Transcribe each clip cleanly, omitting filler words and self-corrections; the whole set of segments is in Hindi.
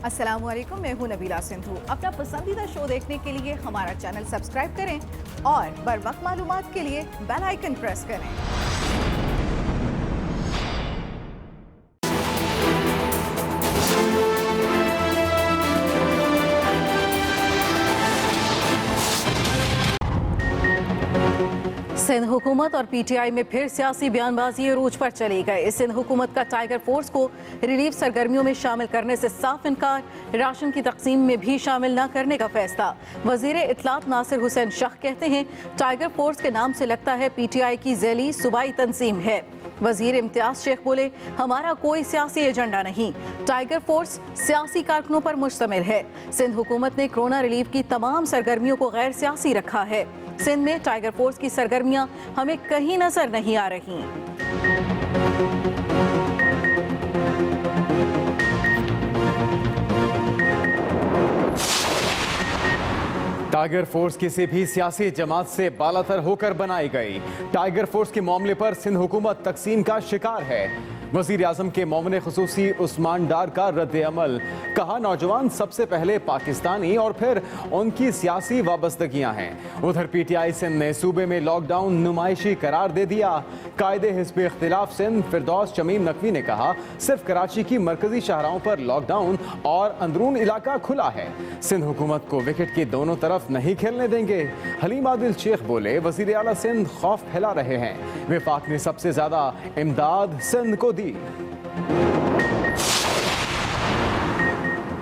अस्सलाम वालेकुम, मैं हूं नबीला सिंधु। अपना पसंदीदा शो देखने के लिए हमारा चैनल सब्सक्राइब करें और बर वक्त मालूमात के लिए बेल आइकन प्रेस करें। सिंध हुकूमत और पीटीआई में फिर सियासी बयानबाजी अरूज पर चली गई। सिंध हुकूमत का टाइगर फोर्स को रिलीफ सरगर्मियों में शामिल करने से साफ इनकार, राशन की तकसीम में भी शामिल न करने का फैसला। वजीर इत्तलात नासिर हुसैन शाह कहते हैं टाइगर फोर्स के नाम से लगता है पीटीआई की ज़ैली सूबाई तंजीम है। वजीर इम्तियाज शेख बोले हमारा कोई सियासी एजेंडा नहीं, टाइगर फोर्स सियासी कारकुनों पर मुश्तमिल है। सिंध हुकूमत ने कोरोना रिलीफ की तमाम सरगर्मियों को गैर सियासी रखा है। सिंध में टाइगर फोर्स की सरगर्मियां हमें कहीं नजर नहीं आ रही। टाइगर फोर्स किसी भी सियासी जमात से बालातर होकर बनाई गई। टाइगर फोर्स के मामले पर सिंध हुकूमत तकसीम का शिकार है। वजीर आजम के मोमिन खुसूसी उस्मान डार का रद्द अमल, कहा नौजवान सबसे पहले पाकिस्तानी और फिर उनकी सियासी वाबस्तगियां हैं। उधर पीटीआई सिंध ने सूबे में लॉकडाउन नुमाइशी करार दे दिया। कायदे हिस्ब इख्तिलाफ सिंध फिरदौस शमीम नकवी ने कहा सिर्फ कराची की मरकजी शाहराहों पर लॉकडाउन और अंदरून इलाका खुला है। सिंध हुकूमत को विकेट के दोनों तरफ नहीं खेलने देंगे। हलीम आदिल शेख बोले वजीर आला सिंध खौफ फैला रहे हैं। विफाक ने सबसे ज्यादा इमदाद सिंध को दी।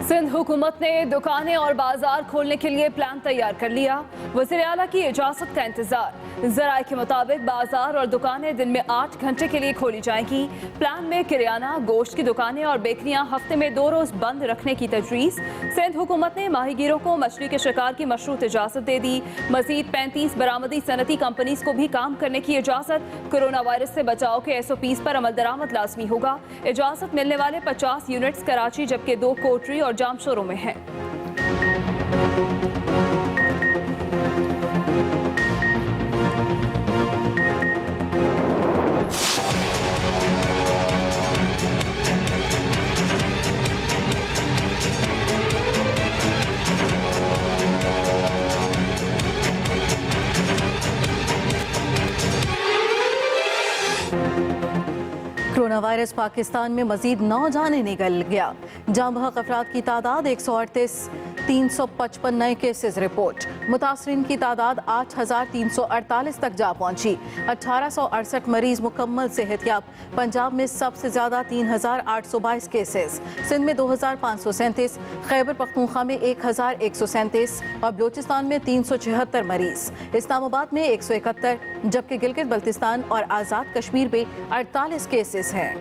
सिंध हुकूमत ने दुकानें और बाजार खोलने के लिए प्लान तैयार कर लिया। वज़ीर आला की इजाजत का इंतजार। ज़राए के मुताबिक बाजार और दुकानें दिन में 8 घंटे के लिए खोली जाएंगी। प्लान में किराना, गोश्त की दुकानें और बेकरियां हफ्ते में 2 रोज बंद रखने की तजवीज़। सिंध हुकूमत ने माहीगीरों को मछली के शिकार की मशरूत इजाजत दे दी। मजीद 35 बरामदी सनती कंपनीज को भी काम करने की इजाजत। कोरोना वायरस से बचाव के SOPs पर अमल दरामद लाजमी होगा। इजाजत मिलने वाले 50 यूनिट्स कराची जबकि 2 कोटरी और जाम शोरों में हैं। कोरोना वायरस पाकिस्तान में मजीद 9 जाने निकल गया। जाम बहक अफराद की तादाद 138, 355 नए केसेस रिपोर्ट। मुतासरीन की तादाद 8348 तक जा पहुंची। 1868 मरीज मुकम्मल सेहतयाब। पंजाब में सबसे ज्यादा 3822 केसेस। सिंध में 2537, खैबर पख्तूनख्वा में 1137 और बलूचिस्तान में 376 मरीज। इस्लामाबाद में 171 जबकि गिलगित बल्तिस्तान और आज़ाद कश्मीर में 48 केसेस हैं।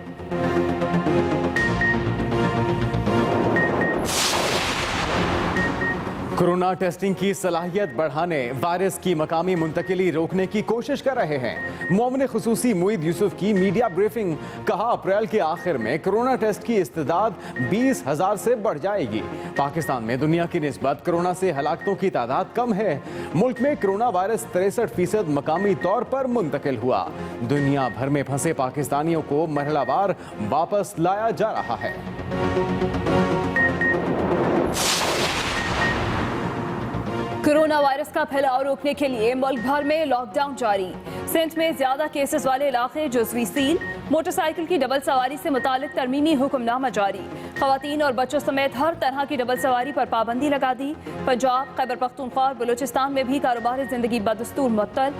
कोरोना टेस्टिंग की सलाहियत बढ़ाने, वायरस की मकामी मुंतकिली रोकने की कोशिश कर रहे हैं। मोमिन खुसूसी मुईद यूसुफ की मीडिया ब्रीफिंग, कहा अप्रैल के आखिर में कोरोना टेस्ट की इस्तेदाद 20,000 से बढ़ जाएगी। पाकिस्तान में दुनिया की निस्बत कोरोना से हलाकतों की तादाद कम है। मुल्क में कोरोना वायरस 63% मकामी तौर पर मुंतकिल हुआ। दुनिया भर में फंसे पाकिस्तानियों को मरहलावार वापस लाया जा रहा है। कोरोना वायरस का फैलाव रोकने के लिए मुल्क भर में लॉकडाउन जारी। सिंध में ज्यादा केसेस वाले इलाके जुज़वी सील। मोटरसाइकिल की डबल सवारी से मुतालिक तरमीमी हुक्मनामा जारी। खवातीन और बच्चों समेत हर तरह की डबल सवारी पर पाबंदी लगा दी। पंजाब, खैबर पख्तूनख्वा और बलूचिस्तान में भी कारोबार जिंदगी बदस्तूर मुअत्तल।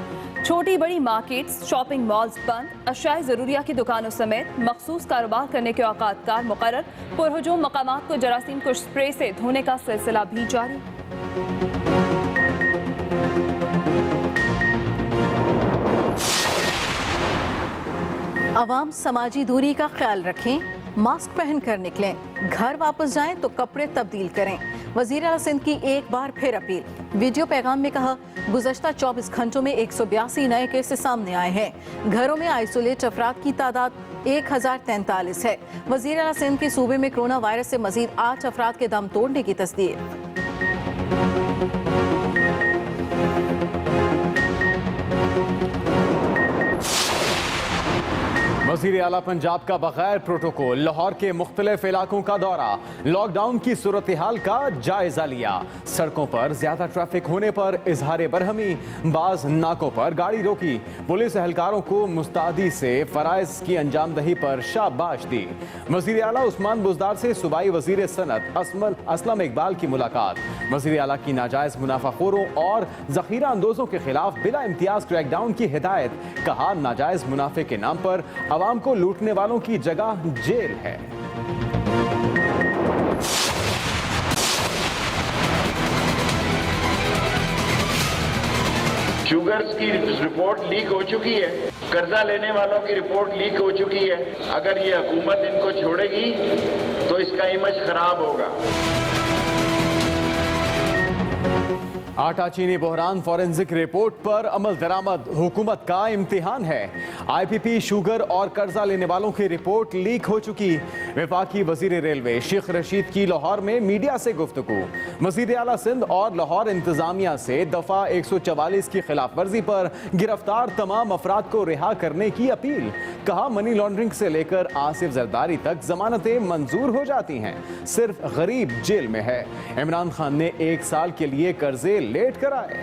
छोटी बड़ी मार्केट्स, शॉपिंग मॉल्स बंद। अशियाए ज़रूरिया की दुकानों समेत मखसूस कारोबार करने के औकात कार मुकर्रर। पुरहजूम मकामात को जरासीम कुश स्प्रे से धोने का सिलसिला भी जारी। आवाम समाजी दूरी का ख्याल रखें, मास्क पहन कर निकलें, घर वापस जाएं तो कपड़े तब्दील करें। वज़ीर आला सिंध की एक बार फिर अपील। वीडियो पैगाम में कहा गुज़श्ता 24 घंटों में 182 नए केसेस सामने आए हैं। घरों में आइसोलेट अफराद की तादाद 1043 है। वज़ीर आला सिंध के सूबे में कोरोना वायरस से मजीद 8 अफराद के दम तोड़ने की तस्दीक। वज़ीर आला पंजाब का बगैर प्रोटोकॉल लाहौर के मुख्तलिफ इलाकों का दौरा, लॉकडाउन की सूरत हाल का जायजा लिया। सड़कों पर ज्यादा ट्रैफिक होने पर इजहार बरहमी, बाज नाकों पर गाड़ी रोकी। पुलिस एहलकारों को मुस्तैदी से फराइज की अंजामदही पर शाबाश दी। वज़ीर आला उस्मान बुज़दार से सूबाई वज़ीर सनत असलम इकबाल की मुलाकात। वज़ीर आला की नाजायज मुनाफाखोरों और ज़ख़ीरा अंदोजों के खिलाफ बिला इम्तियाज क्रैकडाउन की हिदायत। कहा, नाजायज मुनाफे के नाम पर आवाम को लूटने वालों की जगह जेल है। शुगर्स की रिपोर्ट लीक हो चुकी है, कर्जा लेने वालों की रिपोर्ट लीक हो चुकी है। अगर ये हुकूमत इनको छोड़ेगी तो इसका इमेज खराब होगा। आटा चीनी बहरान फॉरेंसिक रिपोर्ट पर अमल दरामद, हुकूमत का इम्तिहान है। IPP, शुगर और कर्जा लेने वालों की रिपोर्ट लीक हो चुकी। वफाकी वजीर रेलवे शेख रशीद की लाहौर में मीडिया से गुफ्तगू। वजीर आला सिंध और लाहौर इंतजामिया से दफा 144 की खिलाफ वर्जी पर गिरफ्तार तमाम अफराद को रिहा करने की अपील। कहा, मनी लॉन्ड्रिंग से लेकर आसिफ जरदारी तक जमानतें मंजूर हो जाती हैं, सिर्फ गरीब जेल में है। इमरान खान ने 1 साल के लिए कर्जे लेट कराए।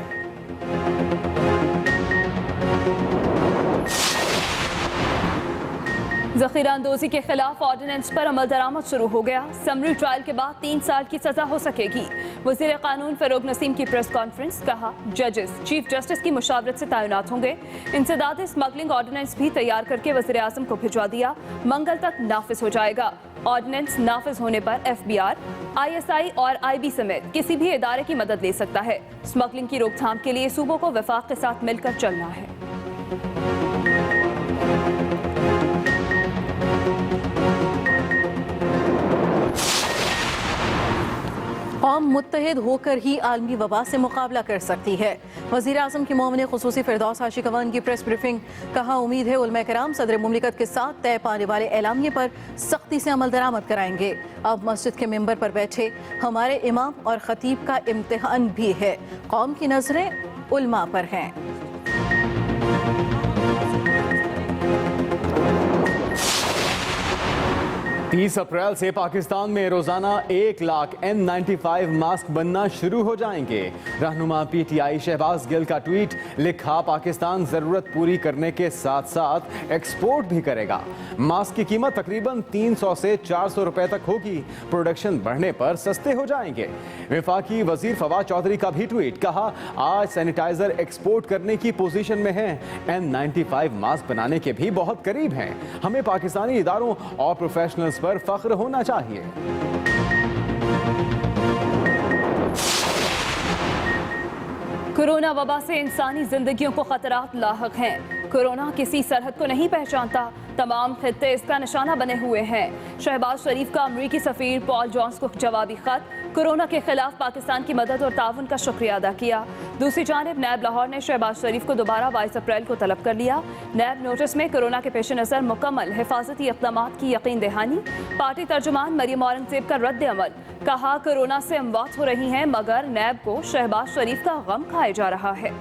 ज़ख़ीरा अंदोज़ी के खिलाफ ऑर्डिनेंस पर अमल दरामद शुरू हो गया। समरी ट्रायल के बाद 3 साल की सजा हो सकेगी। वज़ीर कानून फ़रोग नसीम की प्रेस कॉन्फ्रेंस। कहा, जजेस चीफ जस्टिस की मुशावरत से तैनात होंगे। इंसदाद स्मगलिंग ऑर्डिनेंस भी तैयार करके वज़ीर आज़म को भिजवा दिया, मंगल तक नाफिज हो जाएगा। ऑर्डिनेंस नाफिज होने पर FBR, ISI और IB समेत किसी भी इदारे की मदद ले सकता है। स्मगलिंग की रोकथाम के लिए सूबों को वफाक के साथ मिलकर चलना है। कौम मुत्तहिद होकर ही आलमी वबा से मुकाबला कर सकती है। वज़ीर आज़म की मोमिन खुसूसी फिरदौस आशिकवान की प्रेस ब्रीफिंग। कहा, उम्मीद है उलमा कराम सदर मुमलिकत के साथ तय पाने वाले एलामिये पर सख्ती से अमल दरामद कराएंगे। अब मस्जिद के मिंबर पर बैठे हमारे इमाम और खतीब का इम्तिहान भी है। कौम की नजरें उलमा पर हैं। 30 अप्रैल से पाकिस्तान में रोजाना 1 लाख N95 मास्क बनना शुरू हो जाएंगे। रहनुमा PTI शहबाज गिल का ट्वीट। लिखा, पाकिस्तान जरूरत पूरी करने के साथ साथ एक्सपोर्ट भी करेगा। मास्क की कीमत तकरीबन 300 से 400 रुपए तक होगी। प्रोडक्शन बढ़ने पर सस्ते हो जाएंगे। वफाकी वजीर फवाद चौधरी का भी ट्वीट। कहा, आज सैनिटाइजर एक्सपोर्ट करने की पोजीशन में है। N95 मास्क बनाने के भी बहुत करीब हैं। हमें पाकिस्तानी इदारों और प्रोफेशनल्स पर फख्र होना चाहिए। कोरोना वबा से इंसानी जिंदगियों को खतरात लाहक हैं। कोरोना किसी सरहद को नहीं पहचानता, तमाम खित्ते इसका निशाना बने हुए हैं। शहबाज शरीफ का अमरीकी सफीर पॉल जॉन्स को जवाबी खत। कोरोना के खिलाफ पाकिस्तान की मदद और ताउन का शुक्रिया अदा किया। दूसरी जानिब नैब लाहौर ने शहबाज शरीफ को दोबारा 22 अप्रैल को तलब कर लिया। नैब नोटिस में कोरोना के पेश नज़र मुकम्मल हिफाजती इक़दामात की यकीन दहानी। पार्टी तर्जुमान मरियम औरंगज़ेब का रद्द अमल। कहा, कोरोना से अमवात हो रही हैं मगर नैब को शहबाज शरीफ का गम खाया जा रहा है।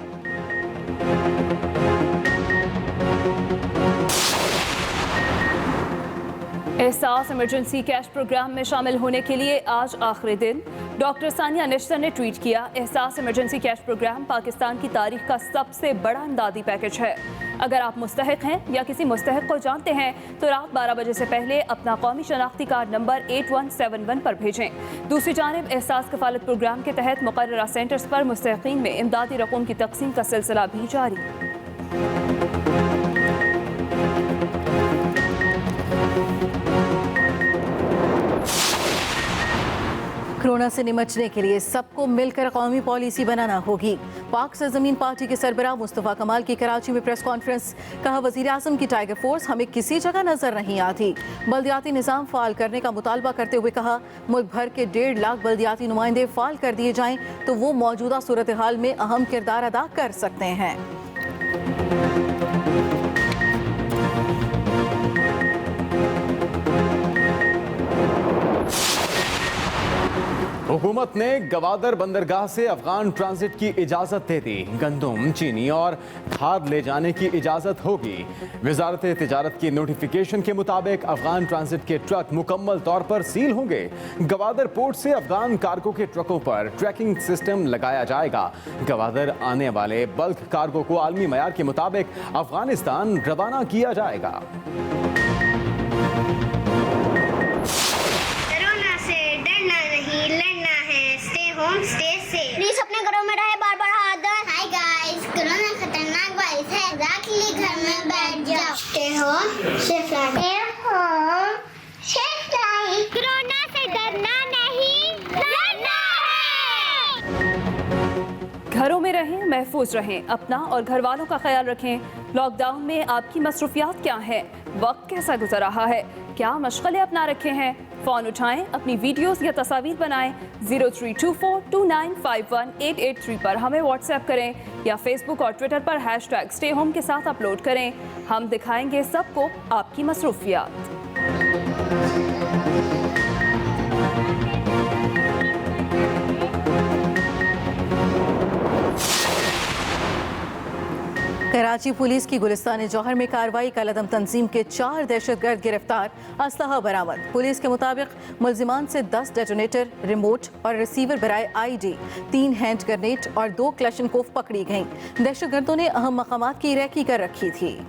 एहसास इमरजेंसी कैश प्रोग्राम में शामिल होने के लिए आज आखिरी दिन। डॉक्टर सानिया निश्तर ने ट्वीट किया, एहसास इमरजेंसी कैश प्रोग्राम पाकिस्तान की तारीख का सबसे बड़ा इमदादी पैकेज है। अगर आप मुस्तहिक हैं या किसी मुस्तहिक को जानते हैं तो रात 12 बजे से पहले अपना कौमी शनाख्ती कार्ड नंबर 8171 पर भेजें। दूसरी जानिब एहसास कफालत प्रोग्राम के तहत मुकर्ररा सेंटर्स पर मुस्तहिकीन में इमदादी रकूम की तकसीम का सिलसिला भी जारी। कोरोना से निपटने के लिए सबको मिलकर कौमी पॉलिसी बनाना होगी। पाक सरजमीन पार्टी के सरबराह मुस्तफ़ा कमाल की कराची में प्रेस कॉन्फ्रेंस। कहा, वज़ीर आज़म की टाइगर फोर्स हमें किसी जगह नजर नहीं आती। बल्दियाती निज़ाम फ़ाल करने का मुतालबा करते हुए कहा, मुल्क भर के 1.5 लाख बल्दियाती नुमाइंदे फ़ाल कर दिए जाएं तो वो मौजूदा सूरत हाल में अहम किरदार अदा कर सकते हैं। हुकूमत ने गवादर बंदरगाह से अफगान ट्रांजिट की इजाजत दे दी। गंदम, चीनी और खाद ले जाने की इजाजत होगी। वजारत तिजारत की नोटिफिकेशन के मुताबिक अफगान ट्रांजिट के ट्रक मुकम्मल तौर पर सील होंगे। गवादर पोर्ट से अफगान कार्गो के ट्रकों पर ट्रैकिंग सिस्टम लगाया जाएगा। गवादर आने वाले बल्क कार्गो को आलमी मयार के मुताबिक अफगानिस्तान रवाना किया जाएगा। प्लीज अपने घरों में रहे, बार बार हाथ धोएं। हाय गाइस, कोरोना खतरनाक वायरस है, एग्जैक्टली घर में बैठ जाओ। Stay home, safe life. Stay home, safe life. Corona से डरना नहीं, लड़ना है। घरों में रहें, महफूज रहें, अपना और घर वालों का ख्याल रखें। लॉकडाउन में आपकी मसरूफियात क्या हैं? वक्त कैसा गुजर रहा है? क्या मशगले अपना रखे हैं? फ़ोन उठाएं, अपनी वीडियोस या तस्वीर बनाएं। 0324295188 पर हमें व्हाट्सएप करें या फेसबुक और ट्विटर पर #StayHome के साथ अपलोड करें। हम दिखाएंगे सबको आपकी मसरूफियात। कराची पुलिस की गुलिस्तान जौहर में कार्रवाई। कलअदम तंजीम के 4 दहशतगर्द गिरफ्तार, असलहा बरामद। पुलिस के मुताबिक मुल्जिमान से 10 डेटोनेटर, रिमोट और रिसीवर बराए ID, 3 हैंड ग्रेनेड और 2 क्लशनकोफ पकड़ी गईं। दहशतगर्दों ने अहम मकामात की रैकी कर रखी थी।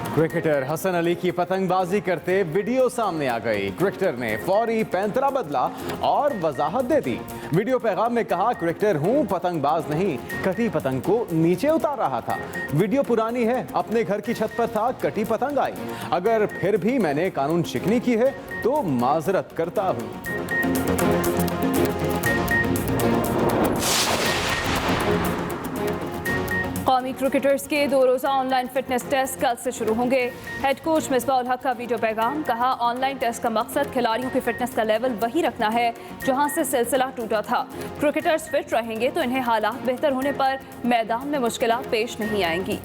क्रिकेटर हसन अली की पतंगबाजी करते वीडियो सामने आ गई। क्रिकेटर ने फौरी पैंतरा बदला और वजाहत दे दी। वीडियो पैगाम में कहा, क्रिकेटर हूं, पतंगबाज नहीं, कटी पतंग को नीचे उतार रहा था। वीडियो पुरानी है, अपने घर की छत पर था, कटी पतंग आई। अगर फिर भी मैंने कानून शिकनी की है तो माजरत करता हूं। कौमी क्रिकेटर्स के 2 रोज़ा ऑनलाइन फिटनेस टेस्ट कल से शुरू होंगे। हेड कोच मिसबाह-उल हक का वीडियो पैगाम, कहा ऑनलाइन टेस्ट का मकसद खिलाड़ियों की फिटनेस का लेवल वही रखना है जहां से सिलसिला टूटा था। क्रिकेटर्स फिट रहेंगे तो इन्हें हालात बेहतर होने पर मैदान में मुश्किलात पेश नहीं आएंगी।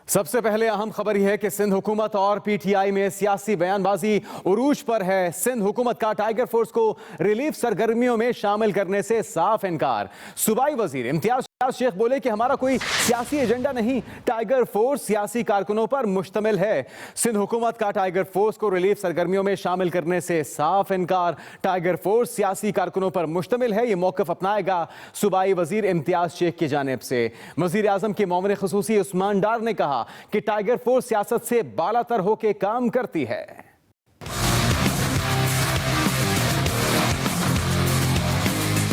सबसे पहले अहम खबर यह है कि सिंध हुकूमत और PTI में सियासी बयानबाजी उरूज पर है। सिंध हुकूमत का टाइगर फोर्स को रिलीफ सरगर्मियों में शामिल करने से साफ इनकार। सूबाई वजीर इम्तियाज शेख बोले कि हमारा कोई सियासी एजेंडा नहीं, टाइगर फोर्स सियासी कारकुनों पर मुश्तमिल है। सिंध हुकूमत का टाइगर फोर्स को रिलीफ सरगर्मियों में शामिल करने से साफ इनकार। टाइगर फोर्स सियासी कारकुनों पर मुश्तमिल है, ये मौक़िफ़ अपनाएगा सूबाई वजीर इम्तियाज शेख की जानिब से। वजीर आज़म के मोमिन खुसूसी उस्मान डार ने कहा कि टाइगर फोर्स सियासत से बालातर होकर काम करती है।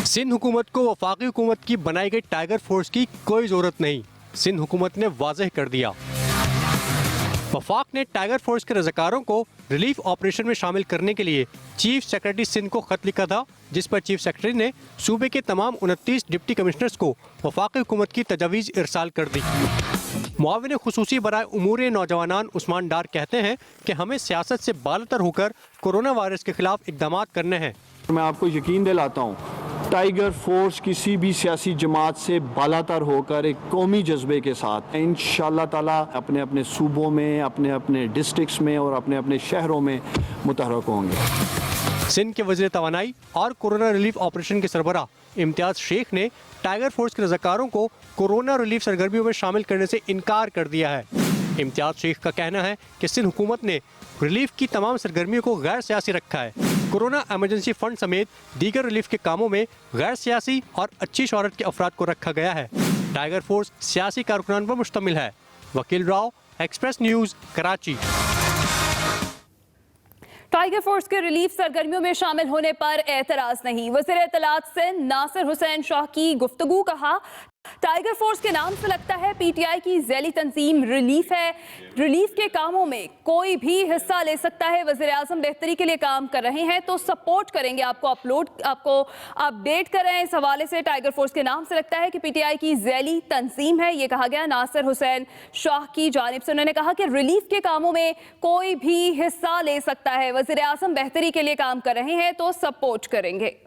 सिंध हुकूमत को वफाकी हुकूमत की बनाई गई टाइगर फोर्स की कोई जरूरत नहीं, सिंध हुकूमत ने वाज़ेह कर दिया। वफाक ने टाइगर फोर्स के रज़ाकारों को रिलीफ ऑपरेशन में शामिल करने के लिए चीफ सेक्रेटरी सिंध को खत लिखा था, जिस पर चीफ सेक्रेटरी ने सूबे के तमाम 29 डिप्टी कमिश्नर्स को वफाकी हुकूमत की तजावीज़ इरसाल कर दी। मुआविन खुसूसी बराए उमूर नौजवानान उस्मान डार कहते हैं कि हमें सियासत से बालतर होकर कोरोना वायरस के खिलाफ इक़दाम करने हैं। मैं आपको यकीन दिलाता हूँ, टाइगर फोर्स किसी भी सियासी जमात से बालातर होकर एक कौमी जज्बे के साथ इंशाअल्लाह ताला अपने अपने सूबों में, अपने अपने डिस्ट्रिक्ट्स में और अपने अपने शहरों में मुतहरक होंगे। सिंध के वज़ीर तवानाई और कोरोना रिलीफ ऑपरेशन के सरबराह इम्तियाज शेख ने टाइगर फोर्स के रज़ाकारों को कोरोना रिलीफ सरगर्मियों में शामिल करने से इनकार कर दिया है। इम्तियाज शेख का कहना है कि सिंध हुकूमत ने रिलीफ की तमाम सरगर्मियों को गैर सियासी रखा है। कोरोना एमरजेंसी फंड समेत दीगर रिलीफ के कामों में गैर सियासी और अच्छी शोहरत के अफराद को रखा गया है। टाइगर फोर्स सियासी कारकुनान पर मुश्तमिल है। वकील Rao, express news, Karachi. Tiger force के रिलीफ सरगर्मियों में शामिल होने पर एतराज नहीं। वज़ीर इत्तलात सिंध नासिर हुसैन शाह की गुफ्तगू, कहा टाइगर फोर्स के नाम से लगता है PTI की ज़ैली तंजीम रिलीफ है। रिलीफ के कामों में कोई भी हिस्सा ले सकता है। वज़ीर आज़म बेहतरी के लिए काम कर रहे हैं तो सपोर्ट करेंगे, आपको अपडेट कर रहे हैं। इस हवाले से टाइगर फोर्स के नाम से लगता है कि PTI की ज़ैली तंजीम है, ये कहा गया नासिर हुसैन शाह की जानिब से। उन्होंने कहा कि रिलीफ के कामों में कोई भी हिस्सा ले सकता है। वज़ीर आज़म बेहतरी के लिए काम कर रहे हैं तो सपोर्ट करेंगे।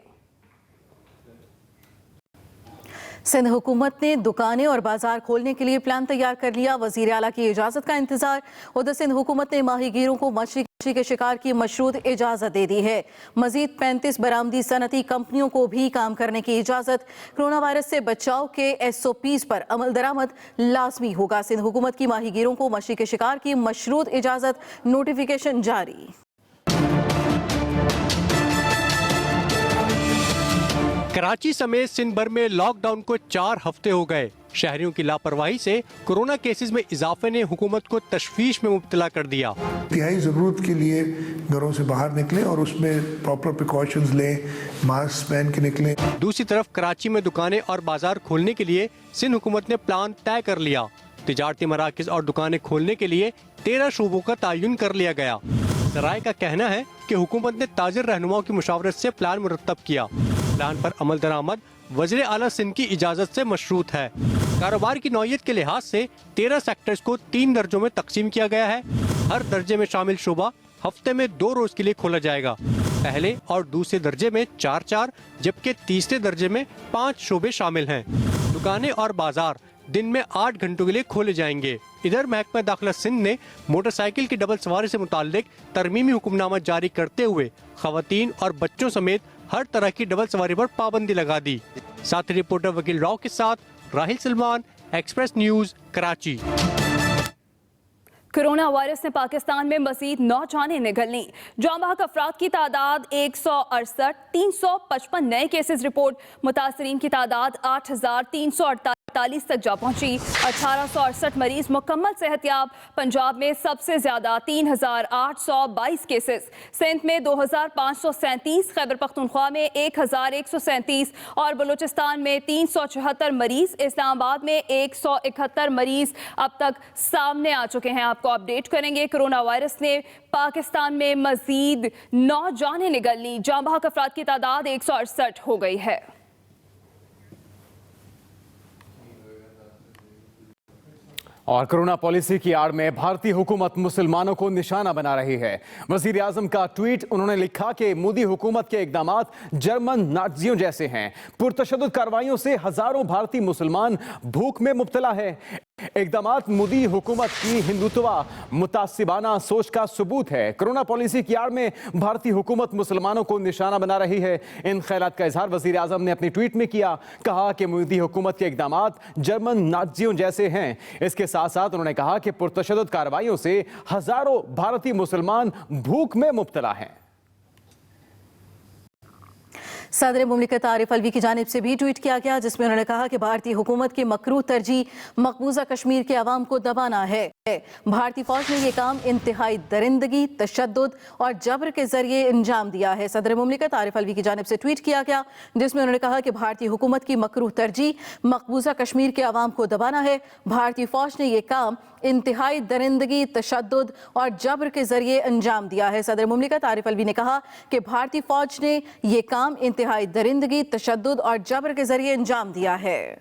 सिंध हुकूमत ने दुकानें और बाजार खोलने के लिए प्लान तैयार कर लिया। वजीर आला की इजाजत का इंतजार। उधर सिंध हुकूमत ने माहीगीरों को मछली के शिकार की मशरूत इजाजत दे दी है। मजीद 35 बरामदी सनती कंपनियों को भी काम करने की इजाजत। कोरोना वायरस से बचाव के SOPs पर अमल दरामद लाजमी होगा। सिंध हुकूमत की माहीगीरों को मछली के शिकार की मशरूत इजाजत, नोटिफिकेशन जारी। कराची समेत सिंध भर में लॉकडाउन को 4 हफ्ते हो गए। शहरियों की लापरवाही से कोरोना केसेस में इजाफे ने हुकूमत को तशवीश में मुब्तला कर दिया। इंतहाई ज़रूरत के लिए घरों से बाहर निकलें और उसमें प्रॉपर प्रिकॉशंस लें, मास्क पहन के निकलें। दूसरी तरफ कराची में दुकानें और बाजार खोलने के लिए सिंध हुकूमत ने प्लान तय कर लिया। तिजारती मराकज़ और दुकानें खोलने के लिए 13 शोबों का तयन कर लिया गया। ज़राए का कहना है कि हुकूमत ने ताजिर रहनुमाओं की मुशावरत से प्लान मुरतब किया। प्लान पर अमल दरामद वज़ीर आला सिंध की इजाज़त से मशरूत है। कारोबार की नौइयत के लिहाज से 13 सेक्टर्स को 3 दर्जों में तकसीम किया गया है। हर दर्जे में शामिल शोबा हफ्ते में 2 रोज के लिए खोला जाएगा। पहले और दूसरे दर्जे में 4-4 जबकि तीसरे दर्जे में 5 शोबे शामिल हैं। दुकानें और बाजार दिन में 8 घंटों के लिए खोले जाएंगे। इधर महकमा दाखिला सिंध ने मोटरसाइकिल की डबल सवारी से मुताल्लिक तरमीमी हुक्मनामा जारी करते हुए खवातीन और बच्चों समेत हर तरह की डबल सवारी पर पाबंदी लगा दी। साथ रिपोर्टर वकील राव के साथ Rahil Salman, express news, Karachi. Corona virus ने पाकिस्तान में मजीद 9 जानें निगलनी। जाँ बहक अफराद की तादाद 168, 355 नए केसेस रिपोर्ट। मुतासरीन की तादाद 8,348 तक जा पहुंची। 1868 मरीज मुकम्मल सेहतयाब। पंजाब में सबसे ज्यादा 3,822 केसेस, सिंध में 2,537, खैबर पख्तूनख्वा में 1,137 और बलूचिस्तान में 374 मरीज। इस्लामाबाद में 171 मरीज अब तक सामने आ चुके हैं। आपको अपडेट करेंगे। कोरोना वायरस ने पाकिस्तान में मजीद 9 जानें निगलनी। जाँ बहक अफराद की तादाद 168 हो गई है। और कोरोना पॉलिसी की आड़ में भारतीय हुकूमत मुसलमानों को निशाना बना रही है। वजीर आजम का ट्वीट, उन्होंने लिखा कि मोदी हुकूमत के इकदामात जर्मन नाज़ियों जैसे हैं। पुरतशद्दुद कार्रवाइयों से हजारों भारतीय मुसलमान भूख में मुब्तला है। इकदामात मोदी हुकूमत की हिंदुत्वा मुतासिबाना सोच का सबूत है। कोरोना पॉलिसी की आड़ में भारतीय हुकूमत मुसलमानों को निशाना बना रही है। इन ख्यालात का इजहार वजीर आजम ने अपनी ट्वीट में किया। कहा कि मोदी हुकूमत के इकदामात जर्मन नाज़ियों जैसे हैं। इसके साथ साथ उन्होंने कहा कि पुरतशद्दुद कार्रवाइयों से हजारों भारतीय मुसलमान भूख में मुब्तला हैं। सदर मुमलिकत आरिफ अलवी की जानिब से भी ट्वीट किया गया, जिसमें उन्होंने कहा कि भारतीय हुकूमत की मकरूह तरजीह मकबूजा कश्मीर के अवाम को दबाना है। भारतीय फौज ने यह काम इंतहाई दरिंदगी, तशद्दुद और जबर के जरिए अंजाम दिया है। सदर मुमलिकत आरिफ अलवी की जानिब से ट्वीट किया गया, जिसमें उन्होंने कहा कि भारतीय हुकूमत की मकरूह तरजीह मकबूजा कश्मीर के अवाम को दबाना है। भारतीय फौज ने यह काम इंतहाई दरिंदगी, तशद्दुद और जबर के जरिए अंजाम दिया है। सदर मुमलिकत आरिफ अलवी ने कहा कि भारतीय फौज ने यह काम इंतहाई दरिंदगी, तशद्दुद और जबर के जरिए अंजाम दिया है।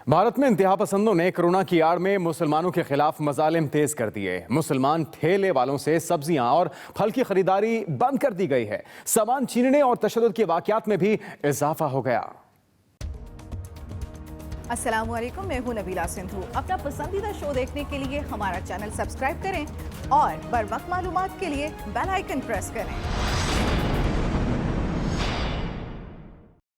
भारत में इंतहा पसंदों ने कोरोना की आड़ में मुसलमानों के खिलाफ मजालिम तेज कर दिए। मुसलमान ठेले वालों से सब्जियां और फल की खरीदारी बंद कर दी गई है। सामान छीनने और तशद्दुद के वाकयात में भी इजाफा हो गया। अस्सलाम वालेकुम, मैं हूं नबीला सिंधु। अपना पसंदीदा शो देखने के लिए हमारा चैनल सब्सक्राइब करें और बर वक्त मालूमात के लिए बेल आइकन प्रेस करें।